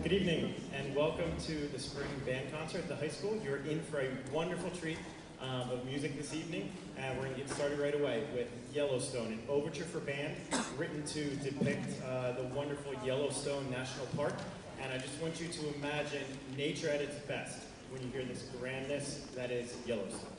Good evening, and welcome to the spring band concert at the high school. You're in for a wonderful treat of music this evening, and we're going to get started right away with Yellowstone, an overture for band written to depict the wonderful Yellowstone National Park. And I just want you to imagine nature at its best when you hear this grandness that is Yellowstone.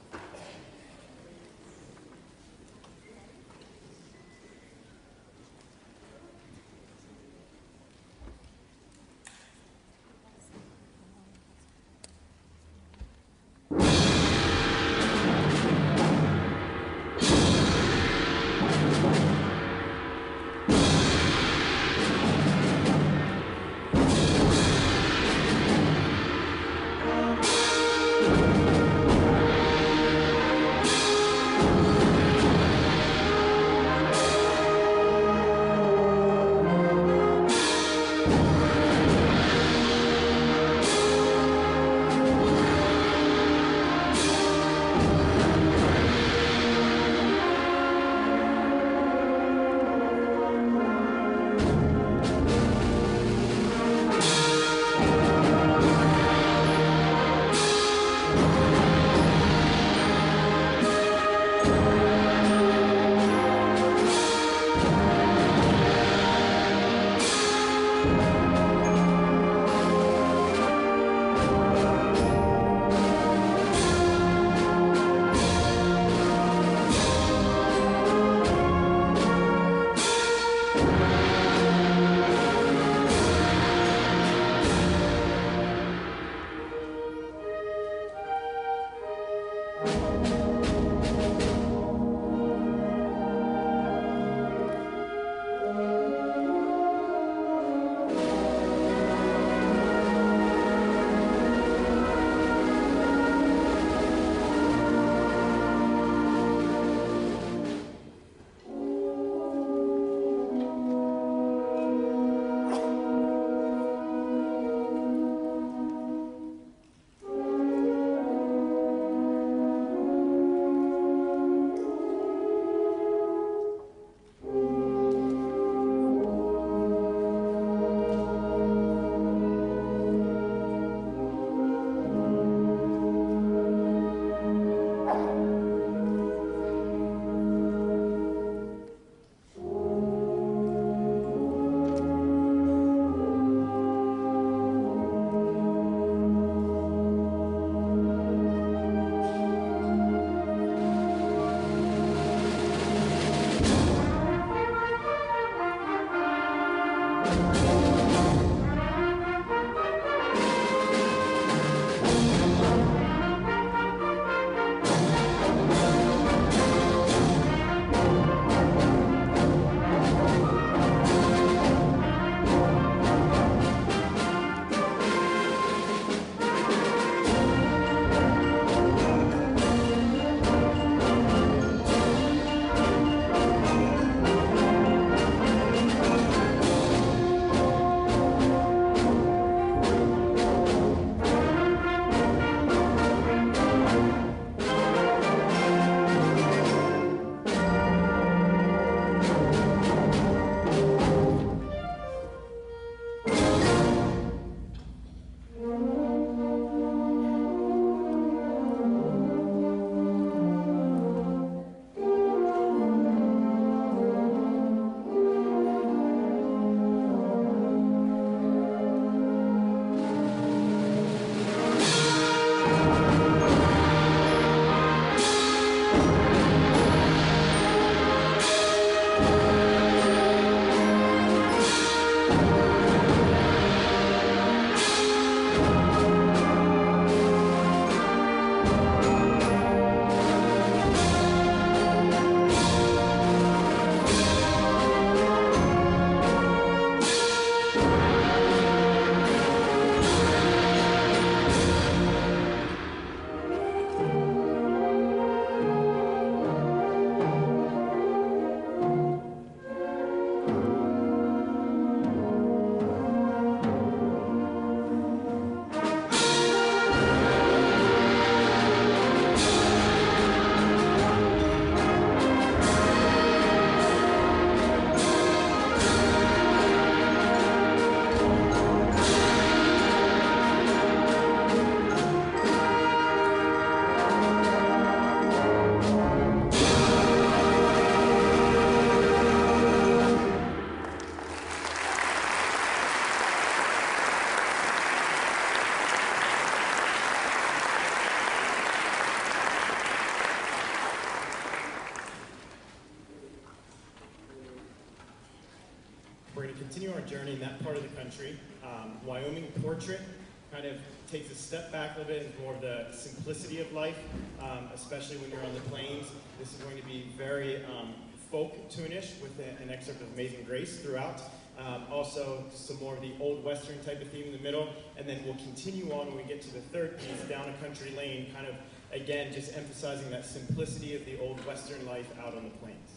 journey in that part of the country. Wyoming Portrait kind of takes a step back a little bit into more of the simplicity of life, especially when you're on the plains. This is going to be very folk tune-ish with an excerpt of Amazing Grace throughout. Also, some more of the old Western type of theme in the middle, and then we'll continue on when we get to the third piece, Down a Country Lane, kind of, again, just emphasizing that simplicity of the old Western life out on the plains.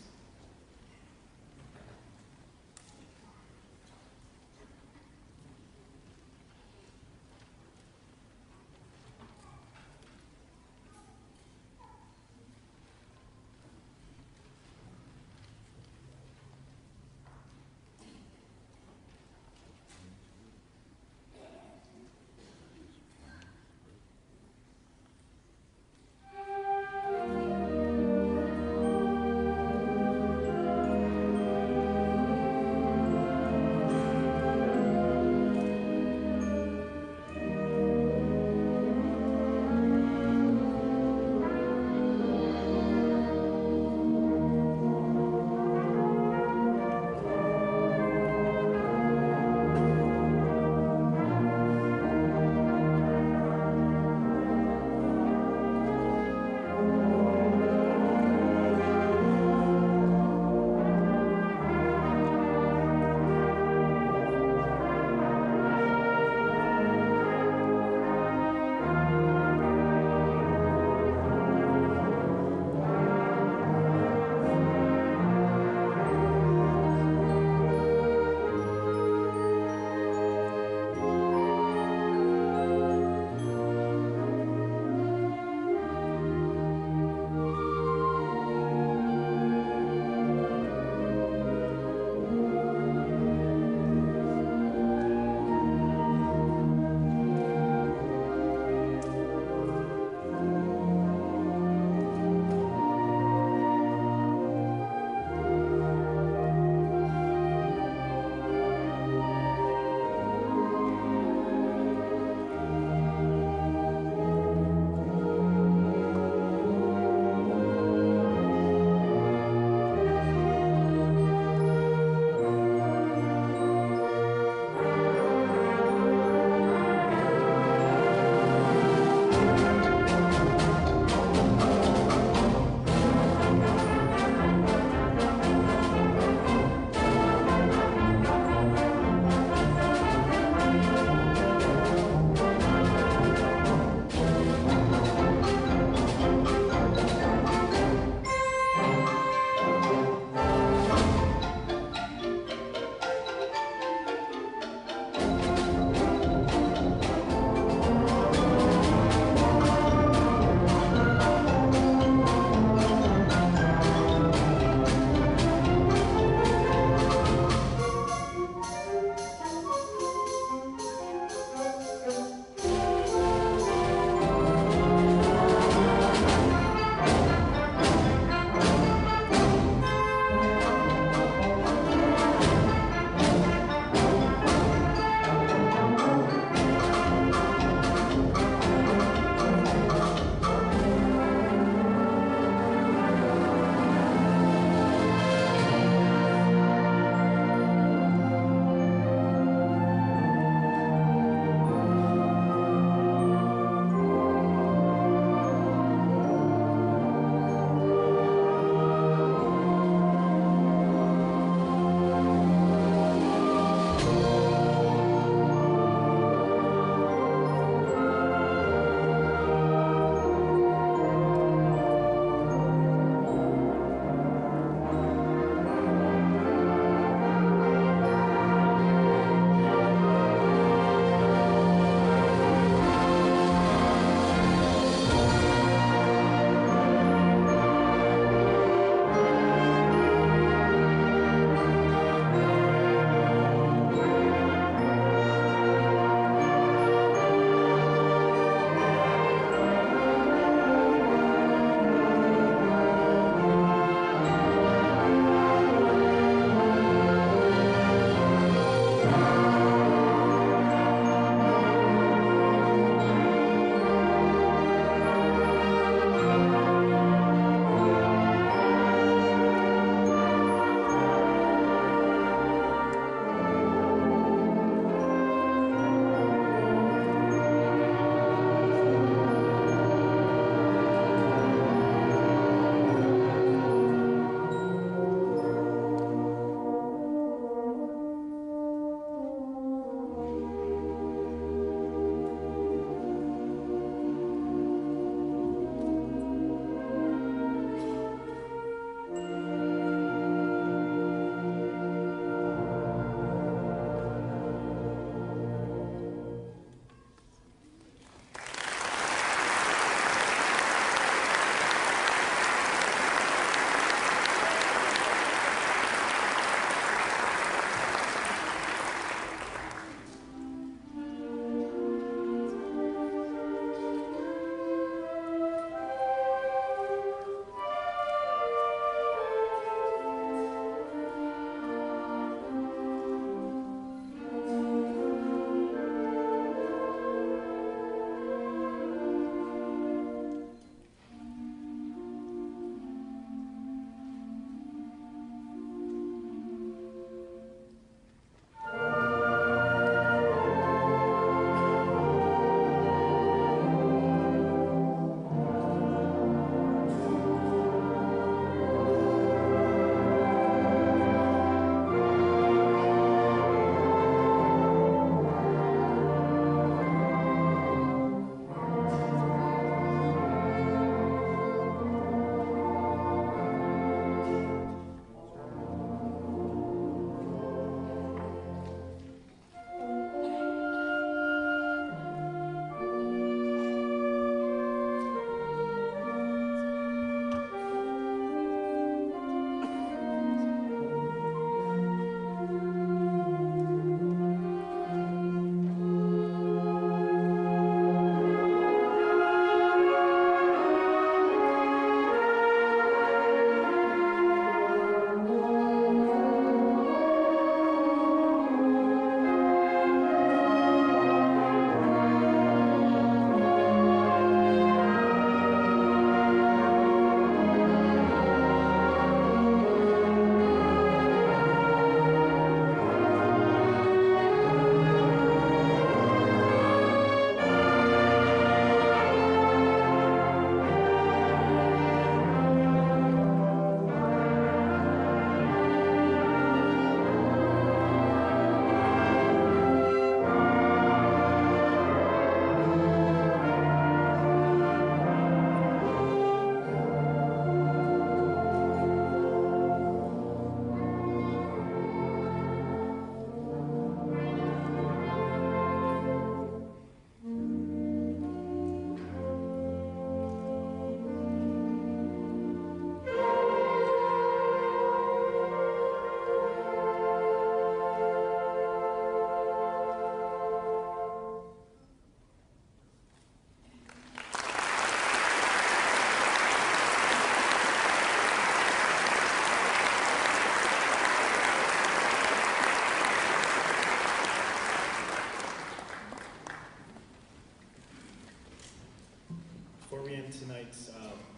before we end tonight's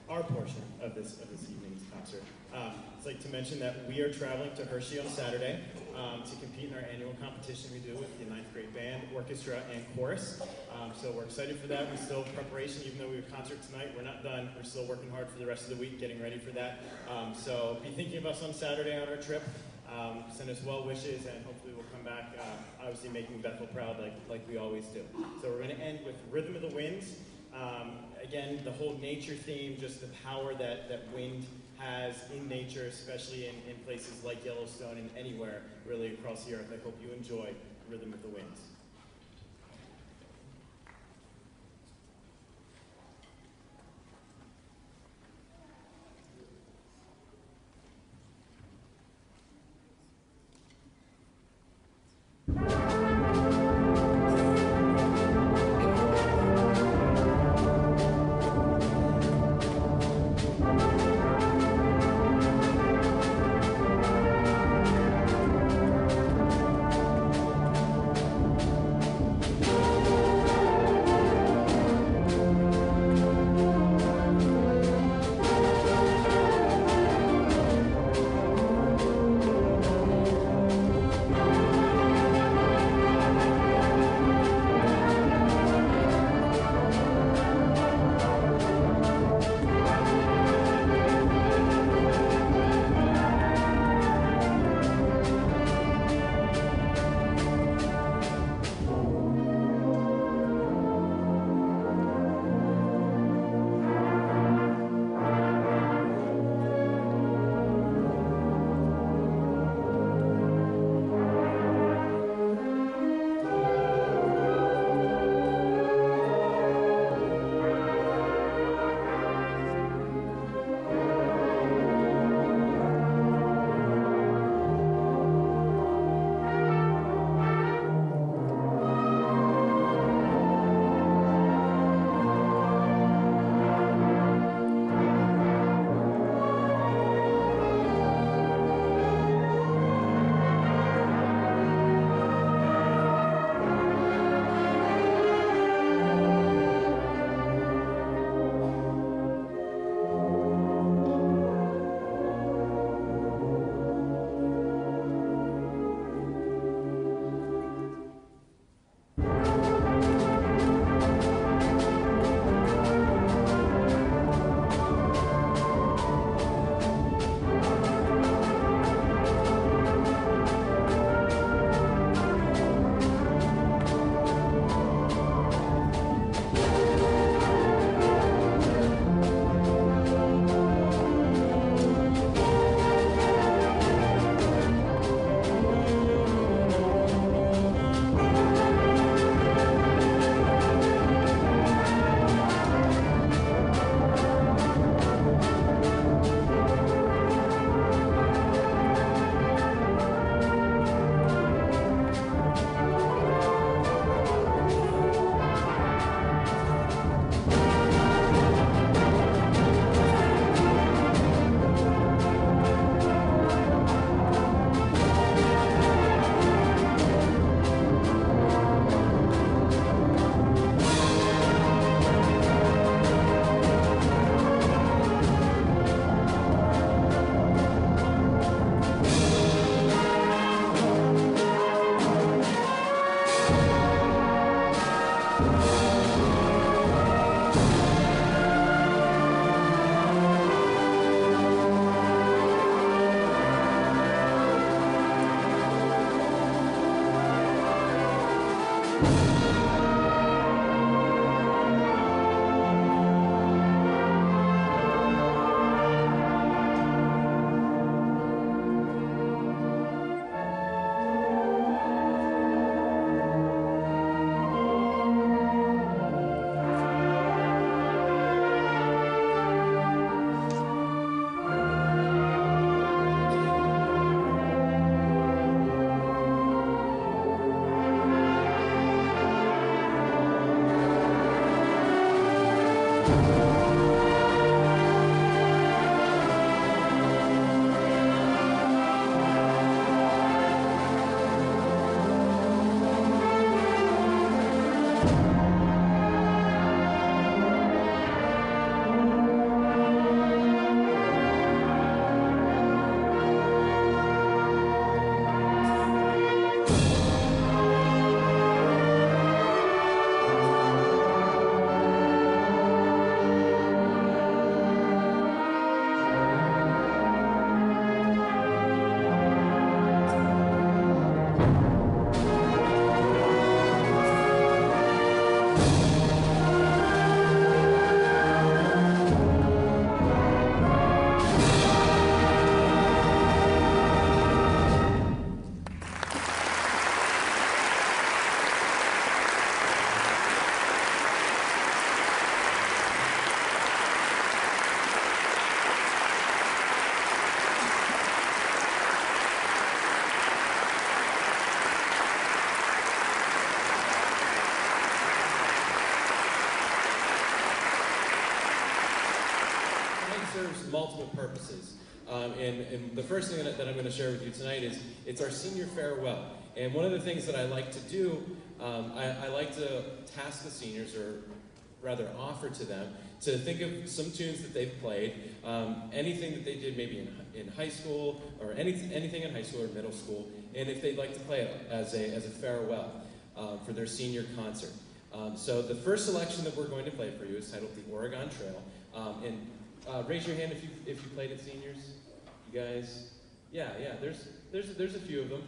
our portion of this evening's concert, I'd like to mention that we are traveling to Hershey on Saturday to compete in our annual competition we do with the 9th grade band, orchestra, and chorus. So we're excited for that. We still have preparation, even though we have a concert tonight. We're not done. We're still working hard for the rest of the week, getting ready for that. So be thinking of us on Saturday on our trip. Send us well wishes, and hopefully we'll come back, obviously making Bethel proud like we always do. So we're going to end with Rhythm of the Winds. Again, the whole nature theme, just the power that wind has in nature, especially in places like Yellowstone and anywhere really across the earth. I hope you enjoy Rhythm of the Winds. multiple purposes. And the first thing that I'm going to share with you tonight is it's our senior farewell. And one of the things that I like to do, I like to task the seniors, or rather offer to them, to think of some tunes that they've played, anything that they did maybe in high school, or anything in high school or middle school, and if they'd like to play it as a farewell for their senior concert. So the first selection that we're going to play for you is titled The Oregon Trail. And raise your hand if you played it, seniors. You guys, yeah, there's a few of them.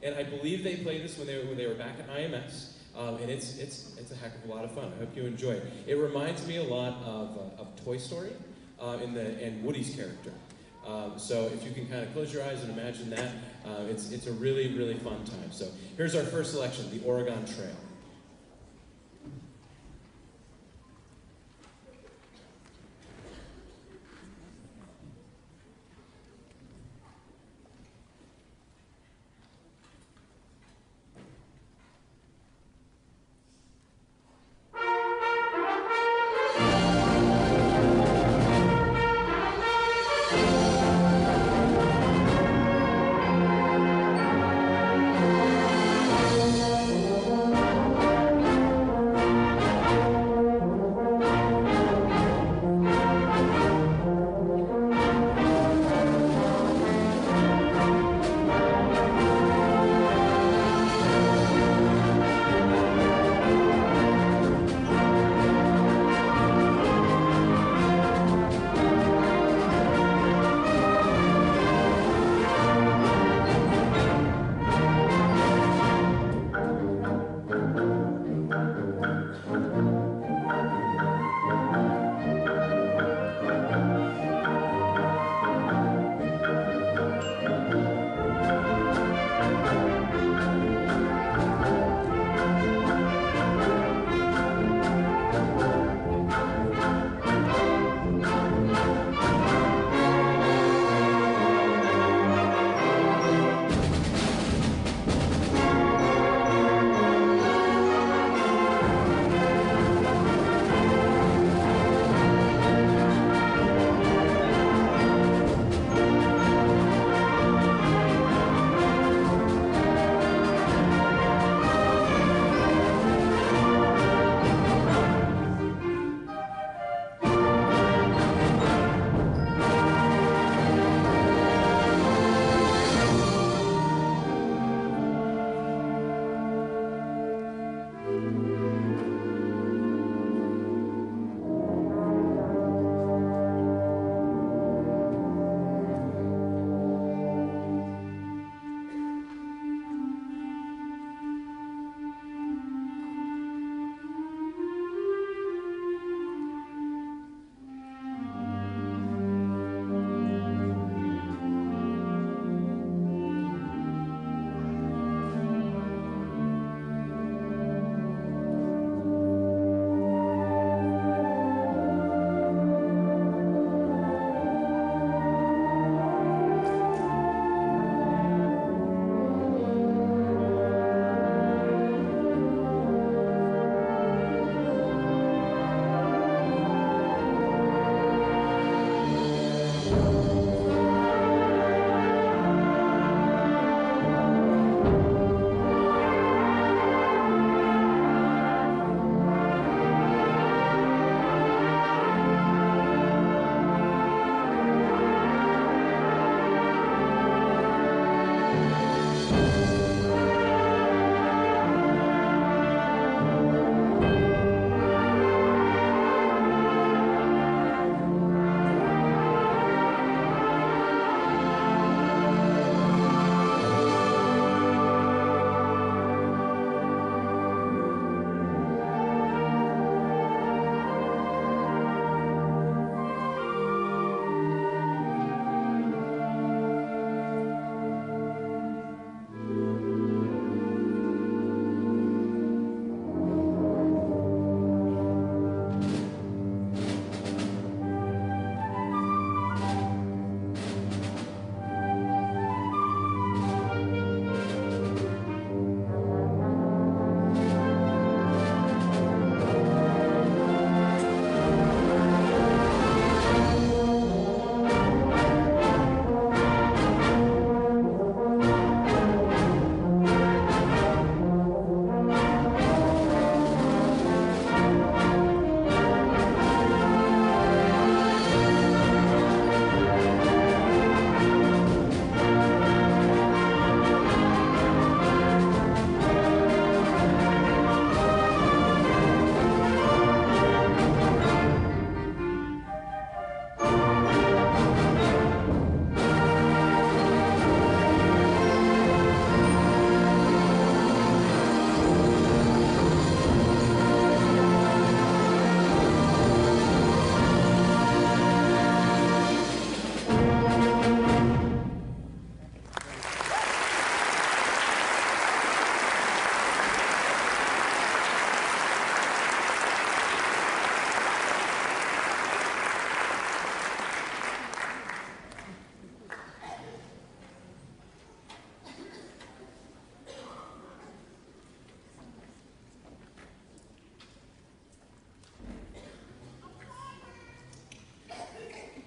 And I believe they played this when they were back at IMS. And it's a heck of a lot of fun. I hope you enjoy it. It reminds me a lot of Toy Story and Woody's character. So if you can kind of close your eyes and imagine that, it's a really, really fun time. So here's our first selection, The Oregon Trail.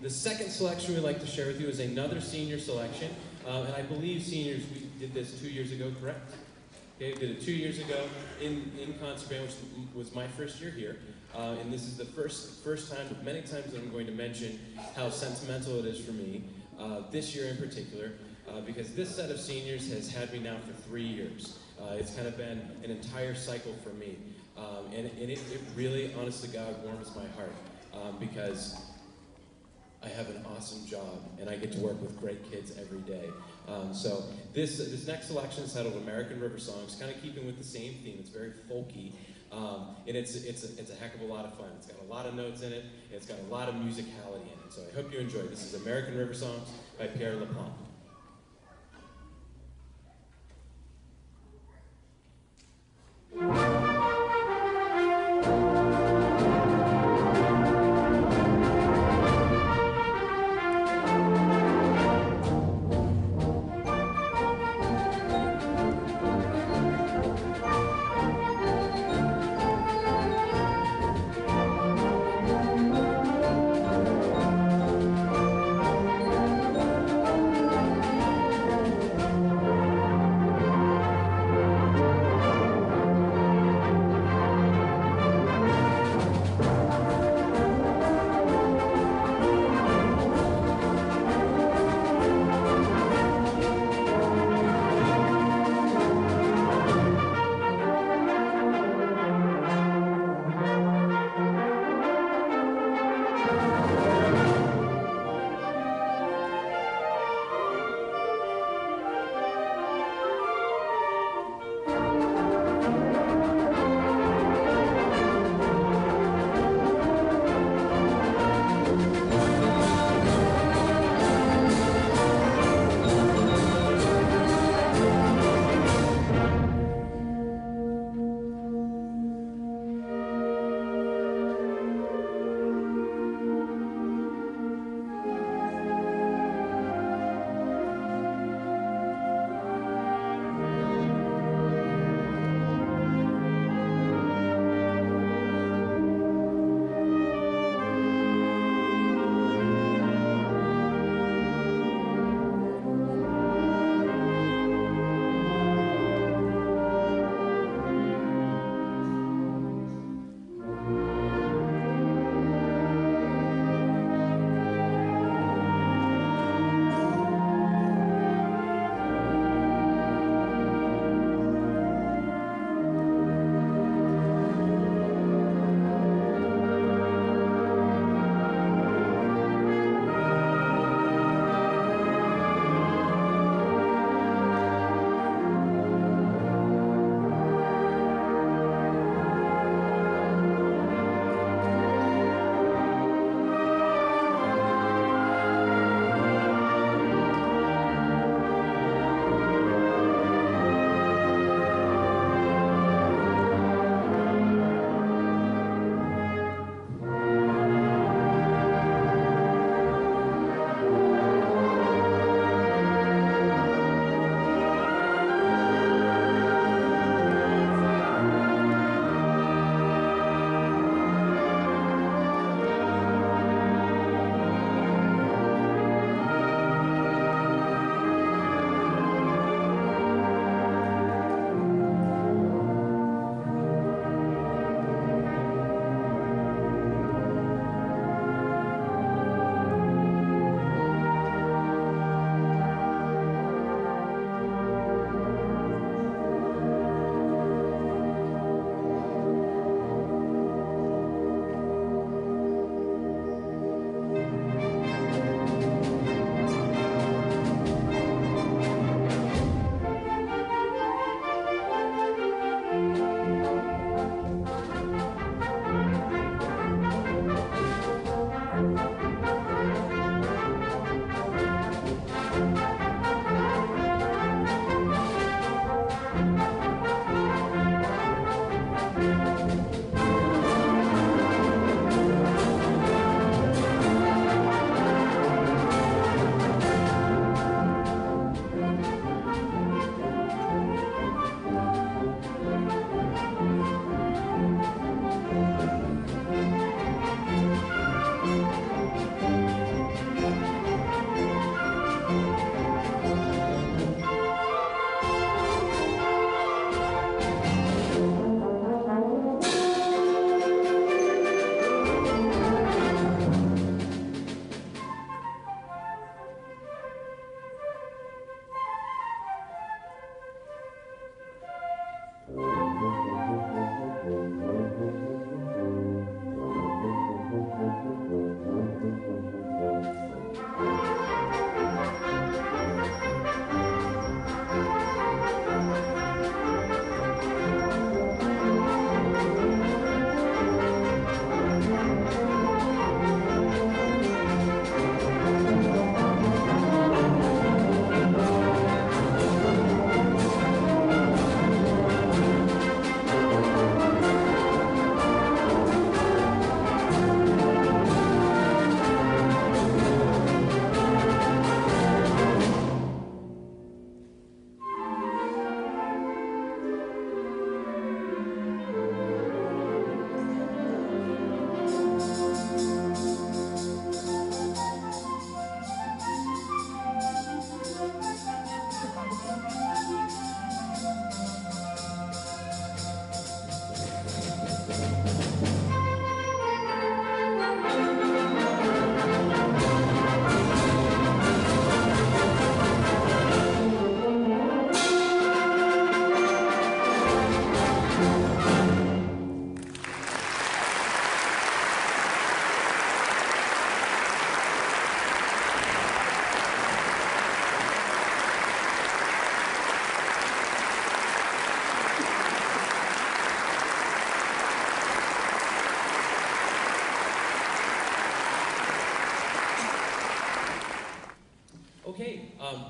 The second selection we'd like to share with you is another senior selection, and I believe seniors, we did this 2 years ago, correct? Okay, we did it 2 years ago in concert band, which was my first year here, and this is the first time, of many times that I'm going to mention how sentimental it is for me, this year in particular, because this set of seniors has had me now for 3 years. It's kind of been an entire cycle for me, and it really, honest to God, warms my heart, because I have an awesome job, and I get to work with great kids every day. So this next selection is titled American River Songs, kind of keeping with the same theme. It's very folky, and it's a heck of a lot of fun. It's got a lot of notes in it, and it's got a lot of musicality in it. So I hope you enjoy. This is American River Songs by Pierre Laplante.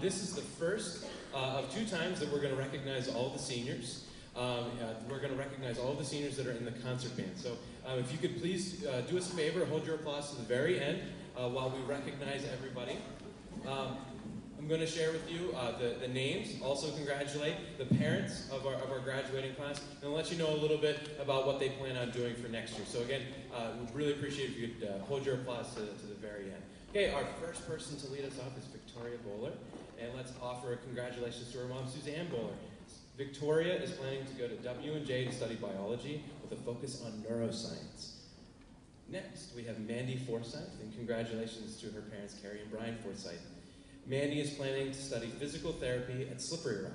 This is the first of 2 times that we're going to recognize all the seniors. We're going to recognize all the seniors that are in the concert band. So if you could please do us a favor, hold your applause to the very end while we recognize everybody. I'm going to share with you the names, also congratulate the parents of our graduating class, and let you know a little bit about what they plan on doing for next year. So again, we'd really appreciate if you could hold your applause to the very end. Okay, our first person to lead us off is Victoria Bowler, and let's offer a congratulations to her mom, Suzanne Bowler. Victoria is planning to go to W&J to study biology with a focus on neuroscience. Next, we have Mandy Forsyth, and congratulations to her parents, Carrie and Brian Forsyth. Mandy is planning to study physical therapy at Slippery Rock.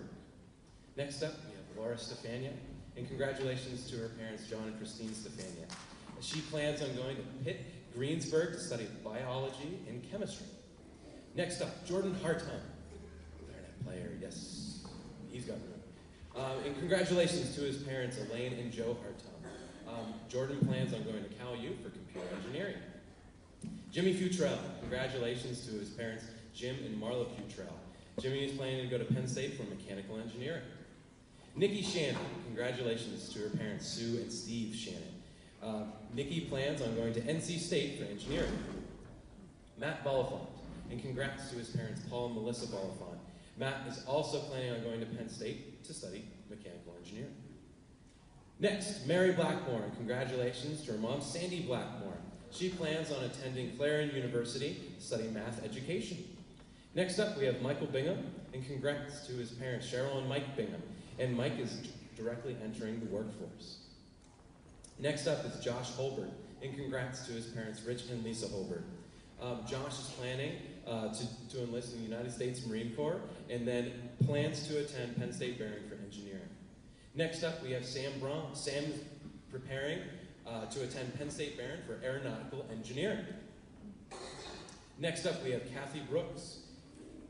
Next up, we have Laura Stefania, and congratulations to her parents, John and Christine Stefania. She plans on going to Pitt Greensburg to study biology and chemistry. Next up, Jordan Hartung. Clarinet player, yes, he's got room. And congratulations to his parents, Elaine and Joe Hartung. Jordan plans on going to Cal U for computer engineering. Jimmy Futrell, congratulations to his parents, Jim and Marla Futrell. Jimmy is planning to go to Penn State for mechanical engineering. Nikki Shannon, congratulations to her parents, Sue and Steve Shannon. Nikki plans on going to NC State for engineering. Matt Bolifant, and congrats to his parents, Paul and Melissa Bolifant. Matt is also planning on going to Penn State to study mechanical engineering. Next, Mary Blackmore, and congratulations to her mom, Sandy Blackmore. She plans on attending Clarion University to study math education. Next up, we have Michael Bingham, and congrats to his parents, Cheryl and Mike Bingham. And Mike is directly entering the workforce. Next up is Josh Holbert, and congrats to his parents, Rich and Lisa Holbert. Josh is planning to enlist in the United States Marine Corps, and then plans to attend Penn State Bearing for engineering. Next up, we have Sam Braun. Sam is preparing to attend Penn State Bearing for aeronautical engineering. Next up, we have Kathy Brooks.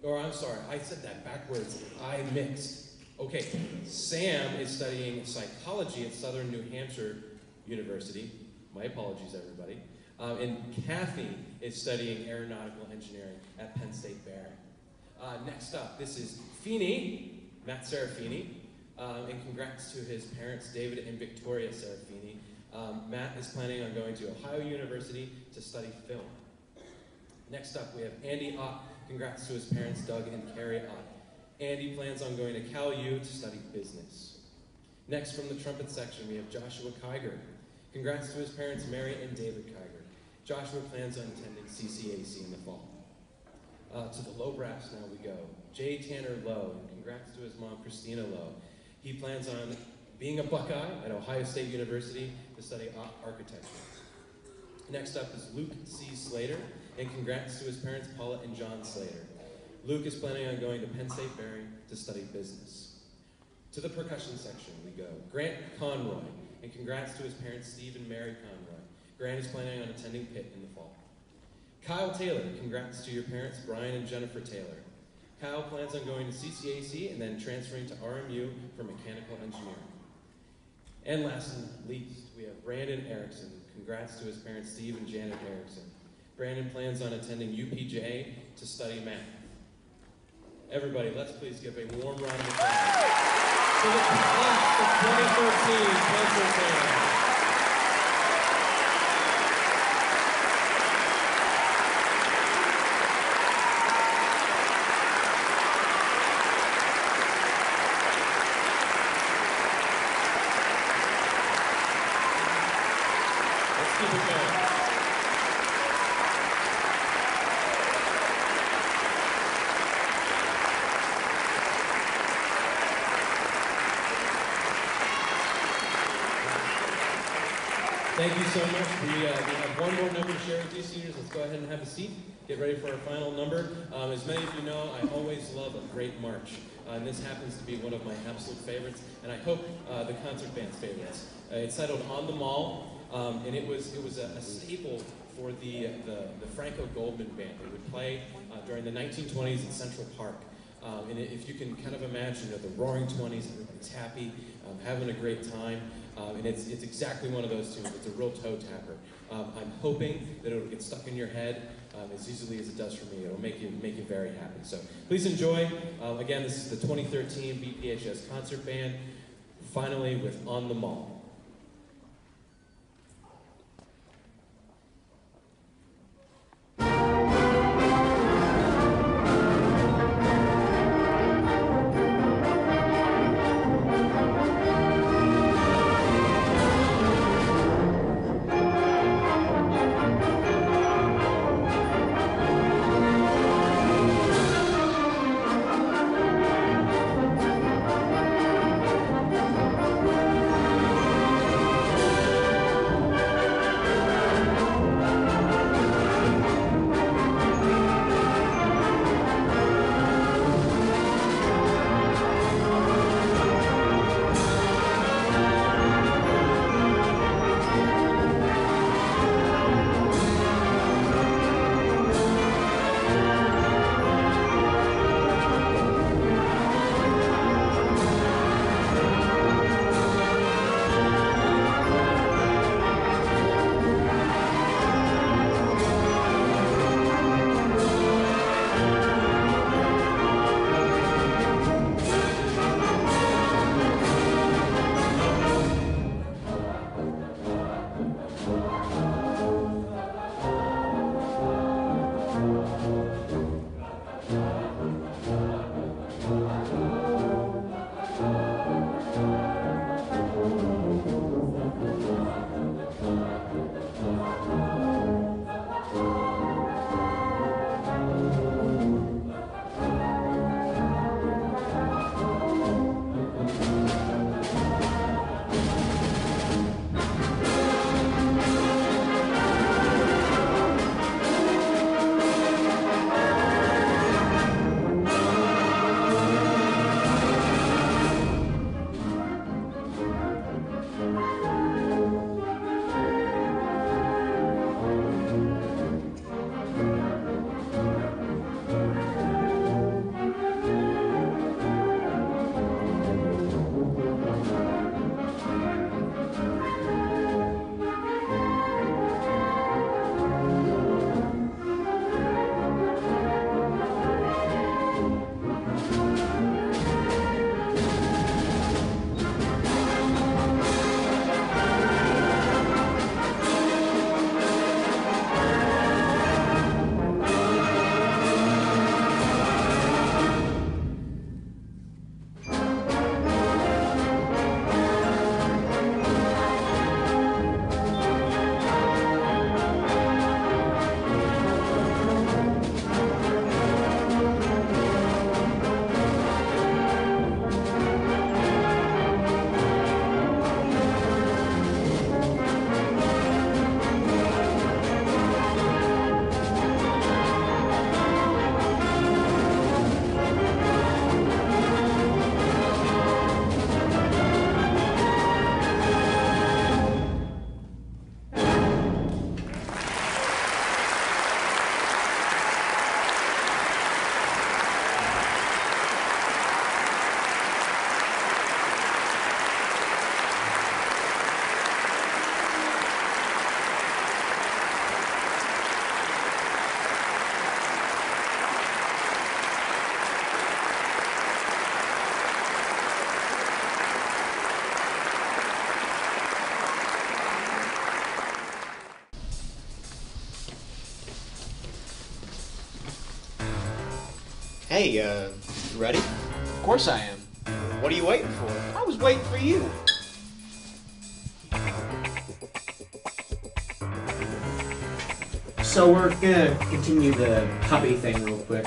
Or I'm sorry, I said that backwards. I mixed. Okay, Sam is studying psychology at Southern New Hampshire University. My apologies, everybody. And Kathy is studying aeronautical engineering at Penn State Bearing. Next up, this is Feeney, Matt Serafini. And congrats to his parents, David and Victoria Serafini. Matt is planning on going to Ohio University to study film. Next up, we have Andy Ott. Congrats to his parents, Doug and Carrie Ott. Andy plans on going to Cal U to study business. Next, from the trumpet section, we have Joshua Kiger. Congrats to his parents, Mary and David Kiger. Joshua plans on attending CCAC in the fall. To the low brass now we go. Jay Tanner Lowe, and congrats to his mom, Christina Lowe. He plans on being a Buckeye at Ohio State University to study architecture. Next up is Luke C. Slater, and congrats to his parents, Paula and John Slater. Luke is planning on going to Penn State Bearing to study business. To the percussion section we go. Grant Conroy, and congrats to his parents, Steve and Mary Conroy. Grant is planning on attending Pitt in the fall. Kyle Taylor, congrats to your parents, Brian and Jennifer Taylor. Kyle plans on going to CCAC and then transferring to RMU for mechanical engineering. And last and not least, we have Brandon Erickson. Congrats to his parents, Steve and Janet Erickson. Brandon plans on attending UPJ to study math. Everybody, let's please give a warm round of applause to the class of 2013 concert band. Let's keep it going. Thank you so much. We have one more number to share with you, seniors. Let's go ahead and have a seat. Get ready for our final number. As many of you know, I always love a great march. And this happens to be one of my absolute favorites, and I hope the concert band's favorites. It's titled On the Mall, and it was a staple for the Franco Goldman Band. They would play during the 1920s in Central Park. And if you can kind of imagine, the roaring 20s, everybody's happy, having a great time. And it's exactly one of those tunes. It's a real toe tapper. I'm hoping that it'll get stuck in your head as easily as it does for me. It'll make you very happy. So please enjoy. Again, this is the 2013 BPHS Concert Band, finally with On the Mall. Hey, you ready? Of course I am. What are you waiting for? I was waiting for you. So we're gonna continue the hobby thing real quick.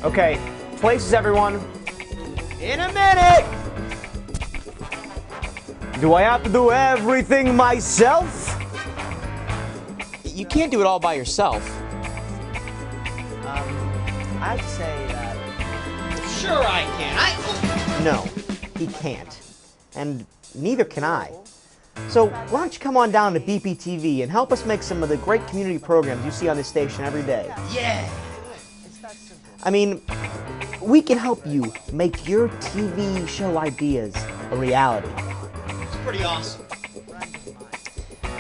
Okay, places everyone. In a minute! Do I have to do everything myself? You can't do it all by yourself. I'd say that... Sure I can. No, he can't. And neither can I. So why don't you come on down to BPTV and help us make some of the great community programs you see on this station every day? Yeah. I mean, we can help you make your TV show ideas a reality. It's pretty awesome.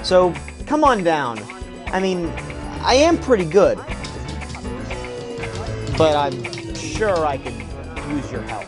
So come on down. I mean, I am pretty good, but I'm sure I could use your help.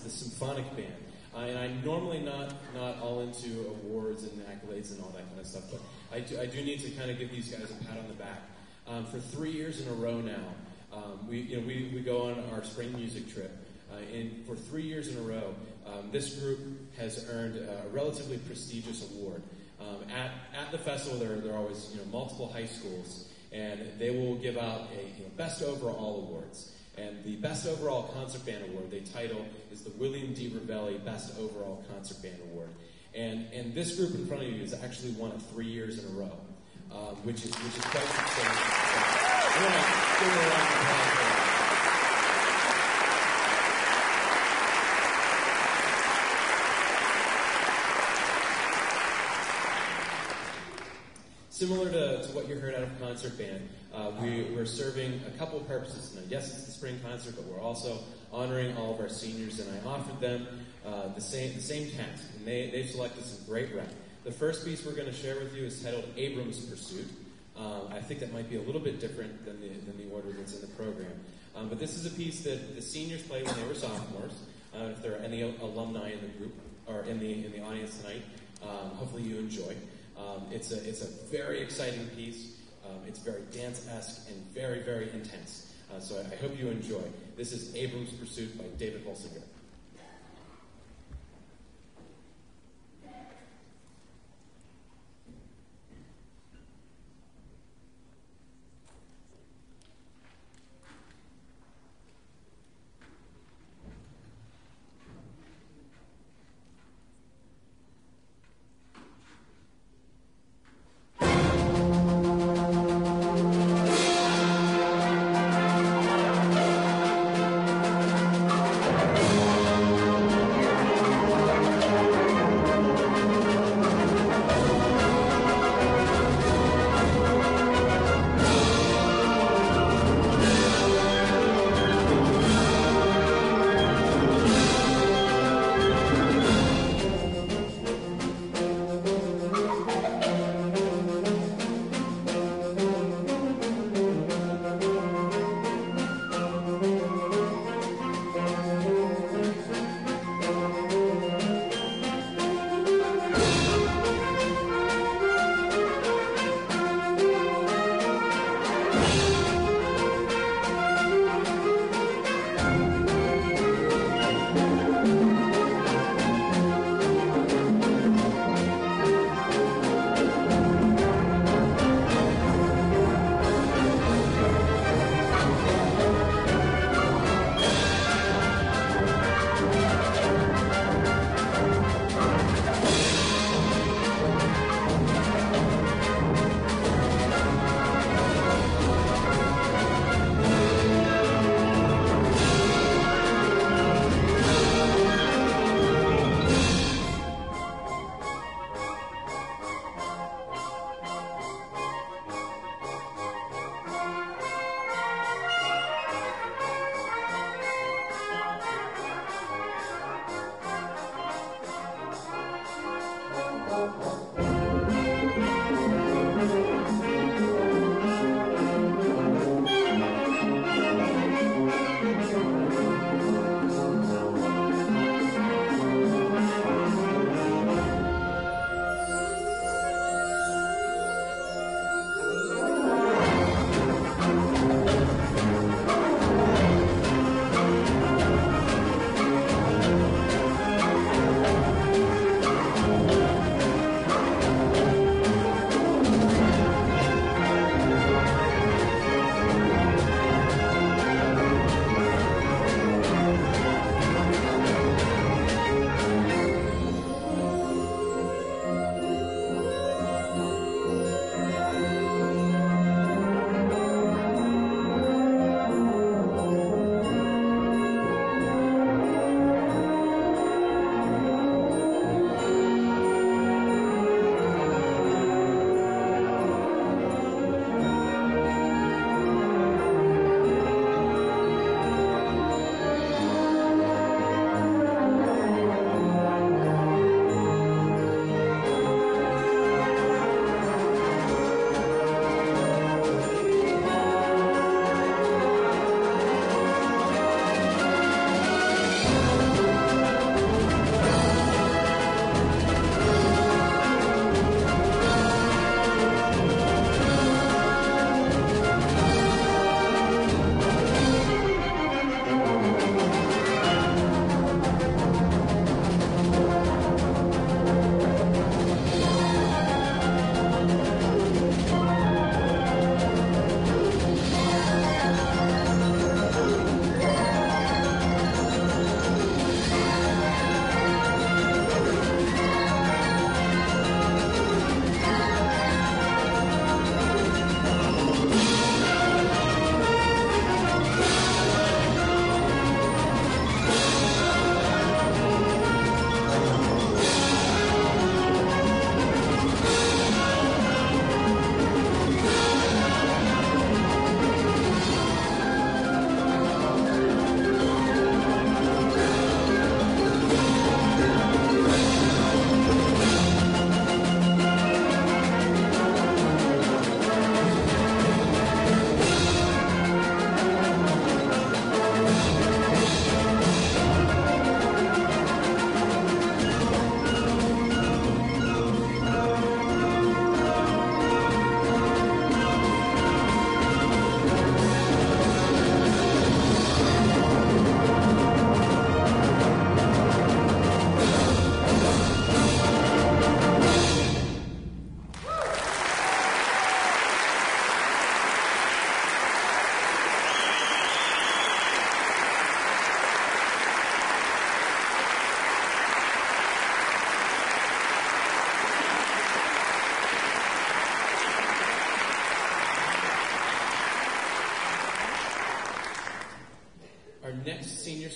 Symphonic band. And I'm normally not all into awards and accolades and all that kind of stuff, but I do need to kind of give these guys a pat on the back. For 3 years in a row now, we go on our spring music trip, and for 3 years in a row, this group has earned a relatively prestigious award. At the festival, there are always multiple high schools, and they will give out a best overall awards. And the Best Overall Concert Band Award, they title, is the William D. Ravelli Best Overall Concert Band Award. And this group in front of you has actually won it 3 years in a row, which is quite substantial. So, I want to give a round of applause for that. Similar to what you heard out of Concert Band, we're serving a couple of purposes tonight. Yes, it's the spring concert, but we're also honoring all of our seniors, and I offered them the same task, and they've selected some great rap. The first piece we're going to share with you is titled Abram's Pursuit. I think that might be a little bit different than the order that's in the program. But this is a piece that the seniors played when they were sophomores. If there are any alumni in the group or in the audience tonight, hopefully you enjoy. It's a very exciting piece. It's very dance-esque and very, very intense. So I hope you enjoy. This is Abram's Pursuit by David Holsinger.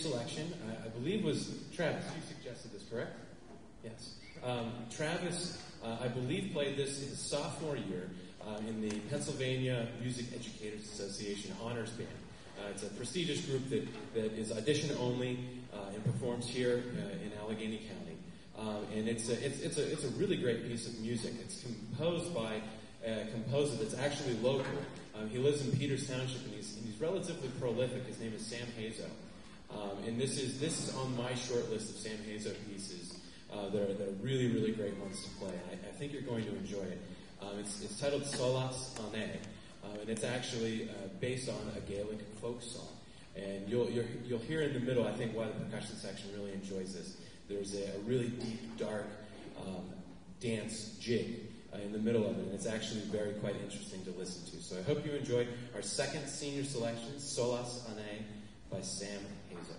selection, I believe was Travis. You suggested this, correct? Yes. Travis, I believe, played this in his sophomore year in the Pennsylvania Music Educators Association Honors Band. It's a prestigious group that is audition only and performs here in Allegheny County. And it's a really great piece of music. It's composed by a composer that's actually local. He lives in Peters Township, and he's relatively prolific. His name is Sam Hazo. And this is on my short list of Sam Hazo pieces that are really, really great ones to play. I think you're going to enjoy it. It's titled Solas Ane, and it's actually based on a Gaelic folk song. And you'll hear in the middle, I think, why the percussion section really enjoys this. There's a really deep, dark dance jig in the middle of it, and it's actually quite interesting to listen to. So I hope you enjoyed our second senior selection, Solas Ane by Sam Hazo.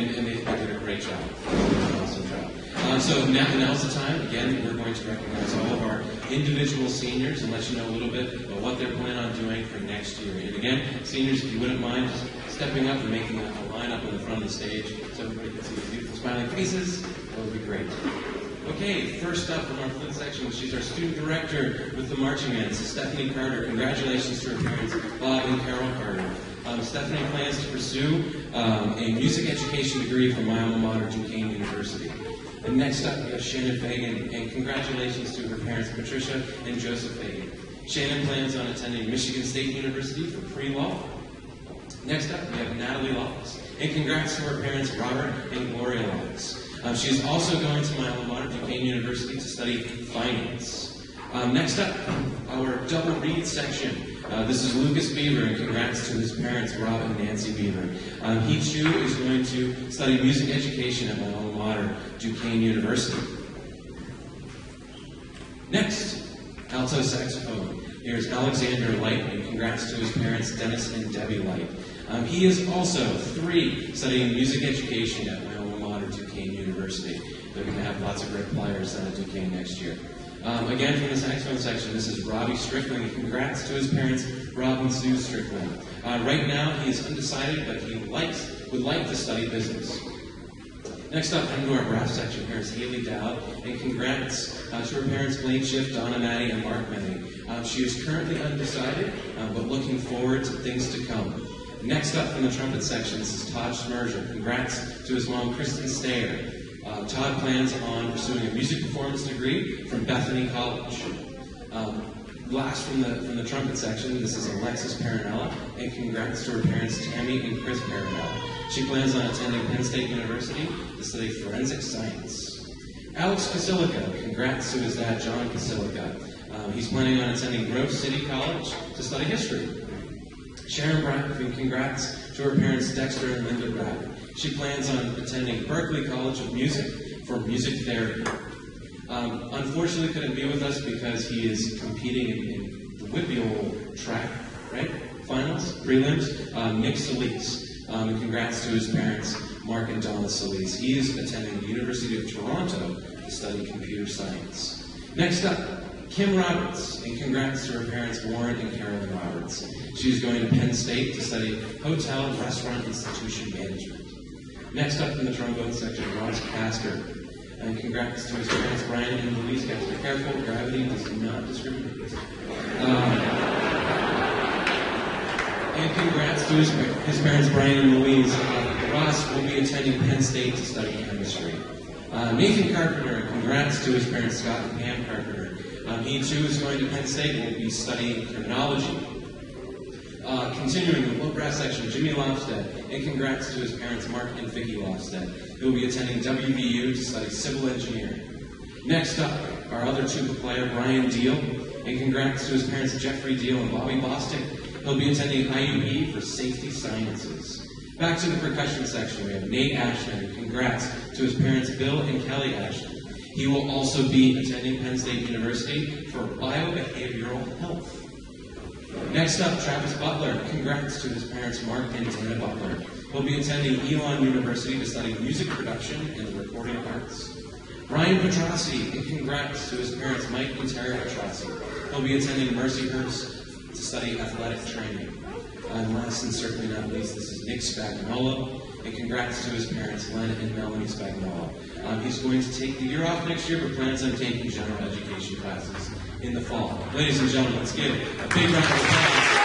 and they did a great job. Awesome job. So now's the time. Again, we're going to recognize all of our individual seniors and let you know a little bit about what they're planning on doing for next year. And again, seniors, if you wouldn't mind just stepping up and making a line up in the front of the stage so everybody can see the beautiful smiling faces, that would be great. Okay, first up from our flute section, she's our student director with the marching band, Stephanie Carter. Congratulations to her parents, Bob and Carol Carter. Stephanie plans to pursue a music education degree from my alma mater, Duquesne University. And next up, we have Shannon Fagan, and congratulations to her parents, Patricia and Joseph Fagan. Shannon plans on attending Michigan State University for pre-law. Next up, we have Natalie Loftus, and congrats to her parents, Robert and Gloria Loftus. She is also going to my alma mater, Duquesne University, to study finance. Next up, our double read section. This is Lucas Beaver, and congrats to his parents, Rob and Nancy Beaver. He too is going to study music education at my alma mater, Duquesne University. Next, alto saxophone. Here's Alexander Light, and congrats to his parents, Dennis and Debbie Light. He is also 3 studying music education at my alma mater, Duquesne University. They're going to have lots of great players at Duquesne next year. Again, from the saxophone section, this is Robbie Strickland. Congrats to his parents, Rob and Sue Strickland. Right now, he is undecided, but he would like to study business. Next up, into our brass section, here is Haley Dowd, and congrats to her parents, Blaine Schiff, Donna Maddie, and Mark Manning. She is currently undecided, but looking forward to things to come. Next up from the trumpet section, this is Todd Schmerger. Congrats to his mom, Kristen Stayer. Todd plans on pursuing a music performance degree from Bethany College. Last from the trumpet section, this is Alexis Parinella, and congrats to her parents, Tammy and Chris Parinella. She plans on attending Penn State University to study forensic science. Alex Basilica, congrats to his dad, John Basilica. He's planning on attending Grove City College to study history. Sharon Bradford, congrats to her parents, Dexter and Linda Bradford. She plans on attending Berklee College of Music for music therapy. Unfortunately, couldn't be with us because he is competing in the WPIAL track, right? Finals, prelims. Nick Solis. And congrats to his parents, Mark and Donna Solis. He is attending the University of Toronto to study computer science. Next up, Kim Roberts, and congrats to her parents, Warren and Carolyn Roberts. She's going to Penn State to study Hotel and Restaurant Institution Management. Next up in the trombone section, Ross Casker, and congrats to his parents, Brian and Louise Casker. Careful, gravity does not discriminate. And congrats to his parents, Brian and Louise. Ross will be attending Penn State to study chemistry. Nathan Carpenter, congrats to his parents, Scott and Pam Carpenter. He too is going to Penn State and will be studying criminology. Continuing the low brass section, Jimmy Lofstead, and congrats to his parents, Mark and Vicki Lofstead. He will be attending WVU to study civil engineering. Next up, our other tuba player, Brian Deal, and congrats to his parents, Jeffrey Deal and Bobby Bostic. He'll be attending IUE for safety sciences. Back to the percussion section, we have Nate Ashton, and congrats to his parents, Bill and Kelly Ashton. He will also be attending Penn State University for biobehavioral health. Next up, Travis Butler. Congrats to his parents, Mark and Dana Butler. He'll be attending Elon University to study music production and the recording arts. Ryan Petrossi, and congrats to his parents, Mike and Terry Petrossi. He'll be attending Mercyhurst to study athletic training. And last and certainly not least, this is Nick Spagnuolo, and congrats to his parents, Len and Melanie Spagnuolo. He's going to take the year off next year, but plans on taking general education classes in the fall. Ladies and gentlemen, let's give a big round of applause.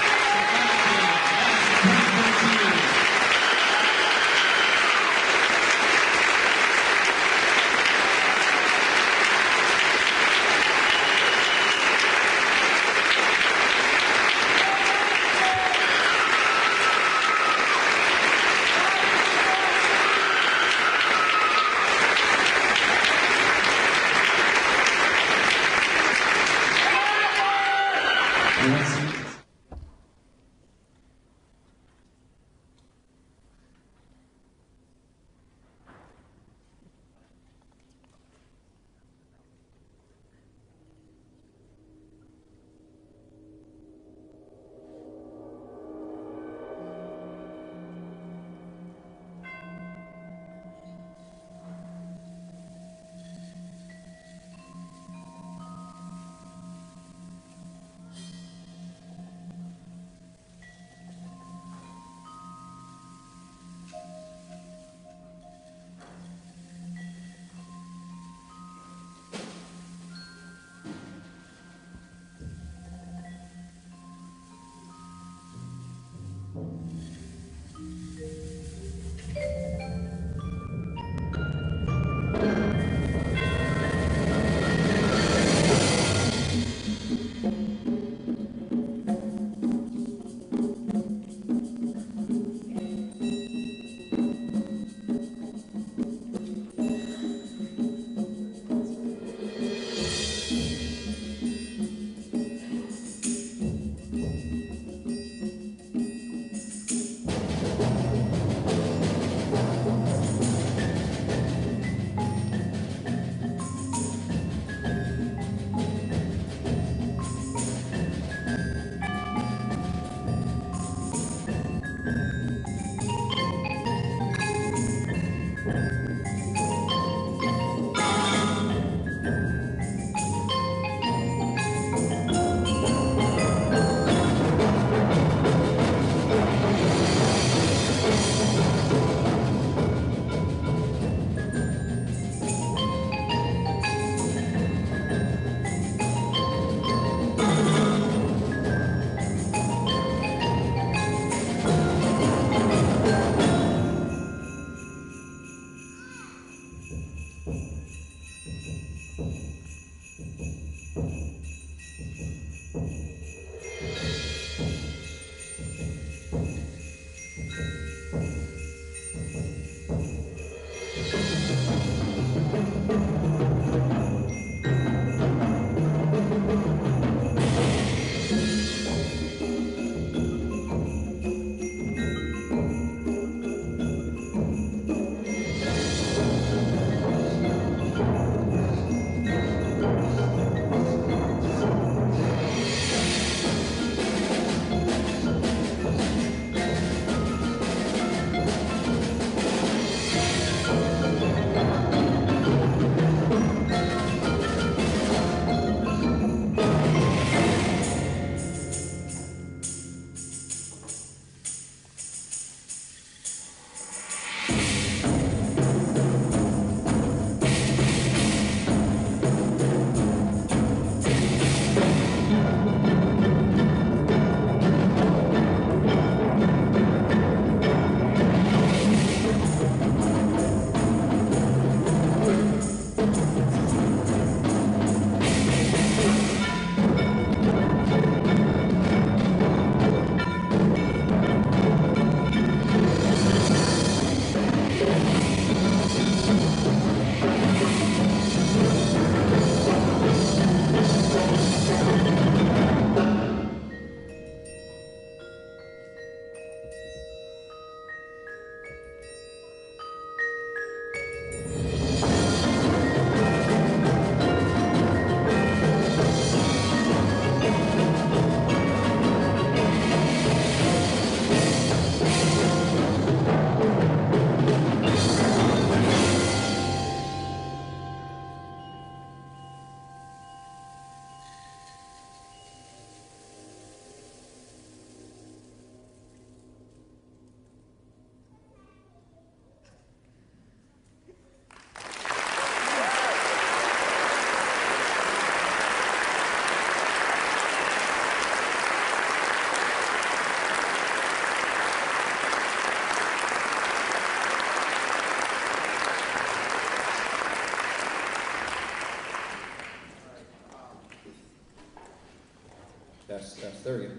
That's 30.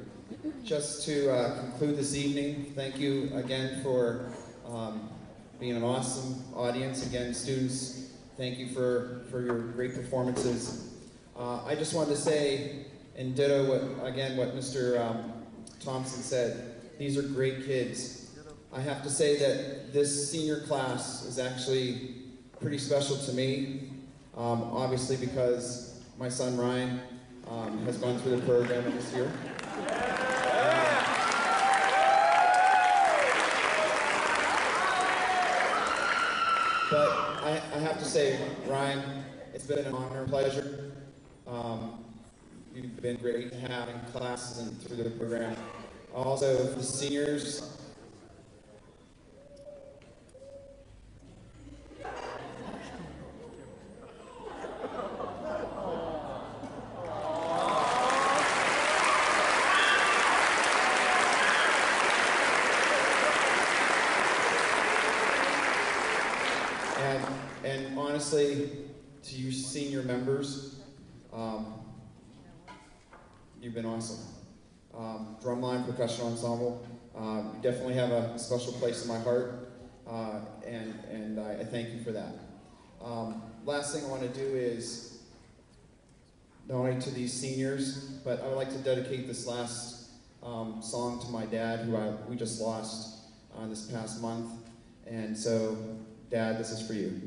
Just to conclude this evening, thank you again for being an awesome audience. Again, students, thank you for your great performances. I just wanted to say, and ditto what Mr. Thompson said, these are great kids. I have to say that this senior class is actually pretty special to me, obviously because my son Ryan has gone through the program this year. But I have to say, Ryan, it's been an honor and pleasure. You've been great having classes and through the program. Also, the seniors, and honestly, to you senior members, you've been awesome. Drumline Percussion Ensemble, you definitely have a special place in my heart, and I thank you for that. Last thing I want to do is not only to these seniors, but I would like to dedicate this last song to my dad, who we just lost this past month. And so, Dad, this is for you.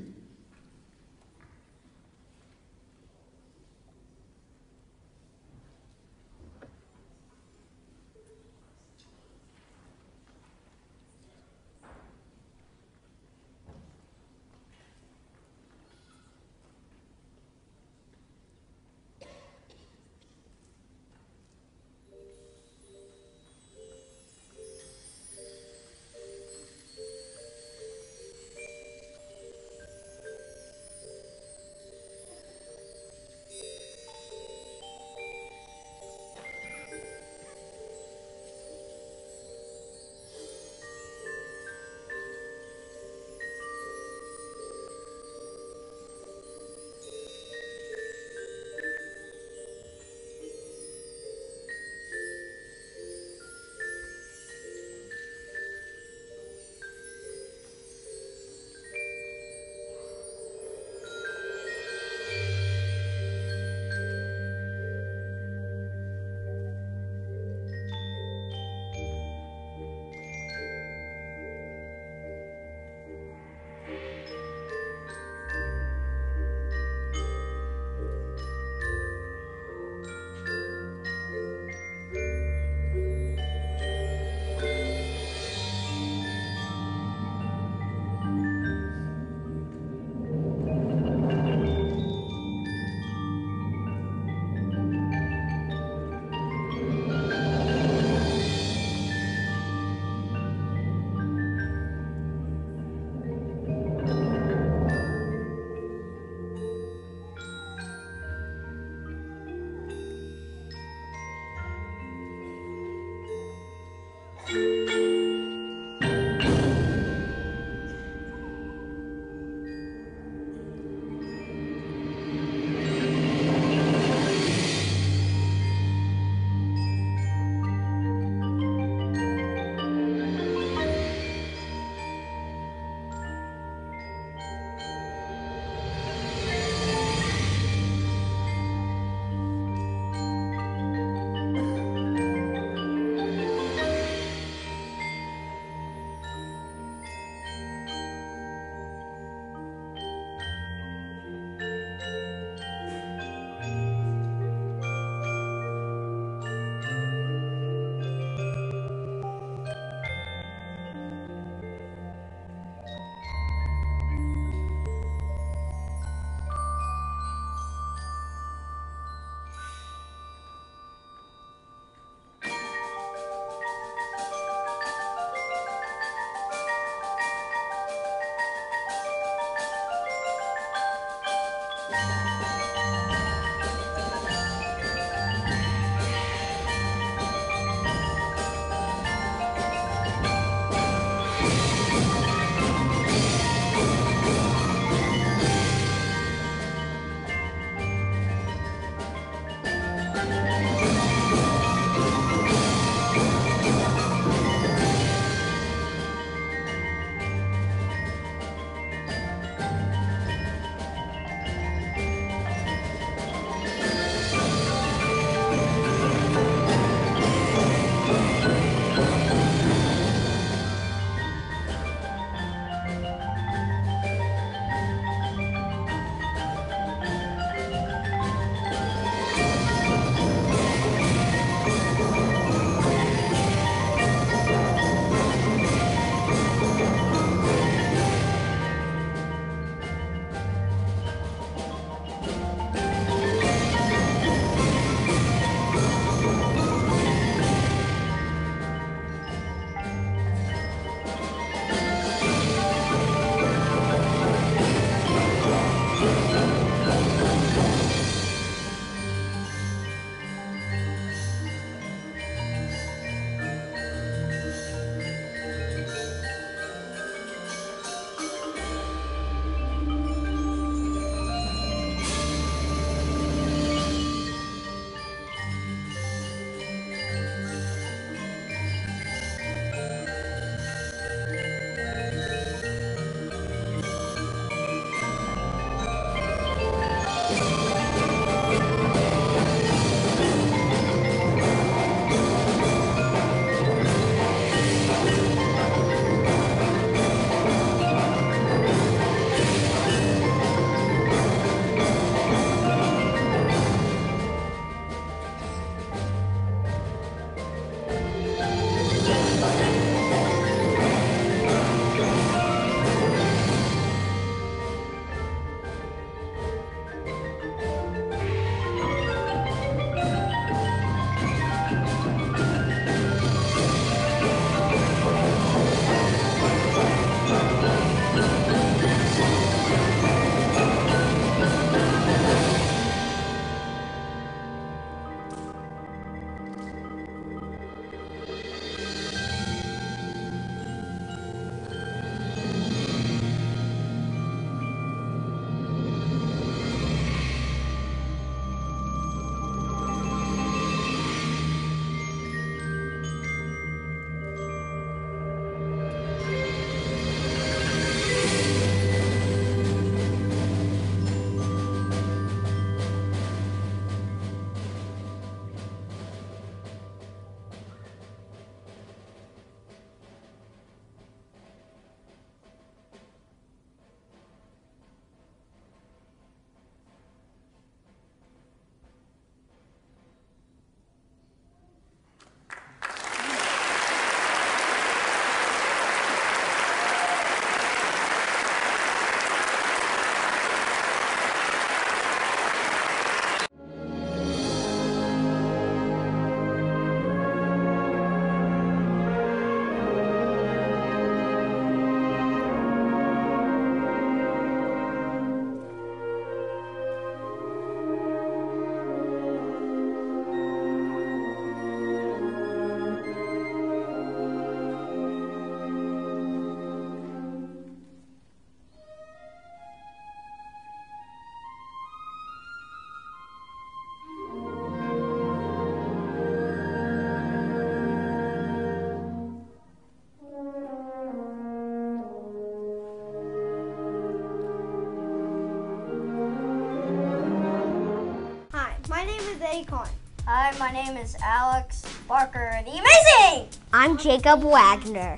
Acorn. Hi, my name is Alex Barker, the Amazing! I'm Jacob Wagner.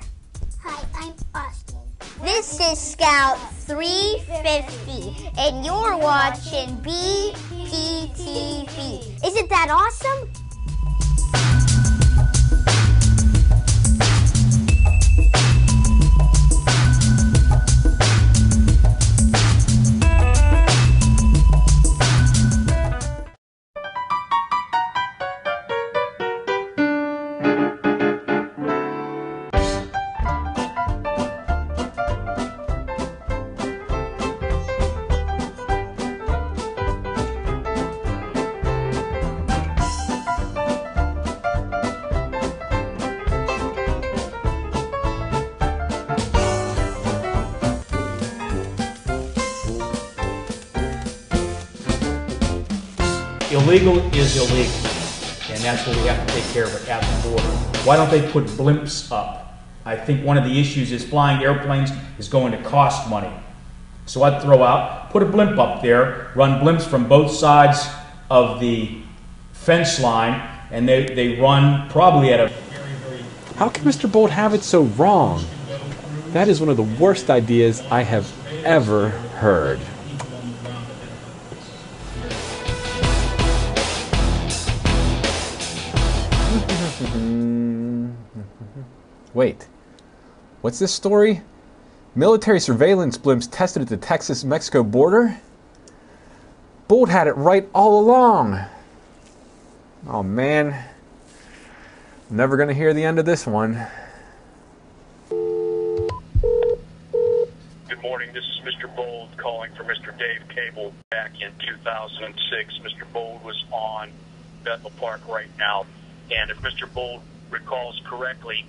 Hi, I'm Austin. This is Scout 350, and you're watching BPTV. Isn't that awesome? Illegal is illegal, and that's what we have to take care of at the border. Why don't they put blimps up? I think one of the issues is flying airplanes is going to cost money. So I'd throw out, put a blimp up there, run blimps from both sides of the fence line, and they run probably at a... How can Mr. Bolt have it so wrong? That is one of the worst ideas I have ever heard. Wait, what's this story? Military surveillance blimps tested at the Texas-Mexico border? Bolt had it right all along. Oh man, I'm never gonna hear the end of this one. Good morning, this is Mr. Bold calling for Mr. Dave Cable. Back in 2006, Mr. Bold was on Bethel Park right now, and if Mr. Bold recalls correctly,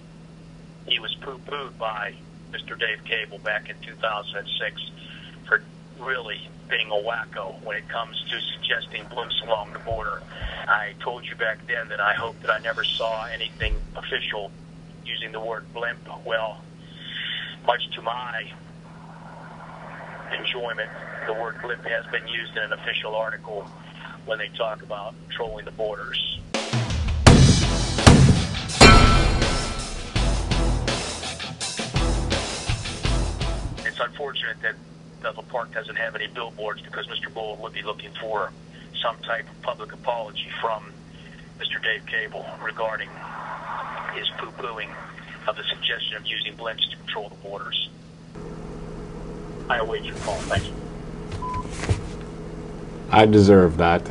he was poo-pooed by Mr. Dave Cable back in 2006 for really being a wacko when it comes to suggesting blimps along the border. I told you back then that I hoped that I never saw anything official using the word blimp. Well, much to my enjoyment, the word blimp has been used in an official article when they talk about patrolling the borders. It's unfortunate that Bethel Park doesn't have any billboards because Mr. Bold would be looking for some type of public apology from Mr. Dave Cable regarding his poo-pooing of the suggestion of using blimps to patrol the borders. I await your call. Thank you. I deserve that.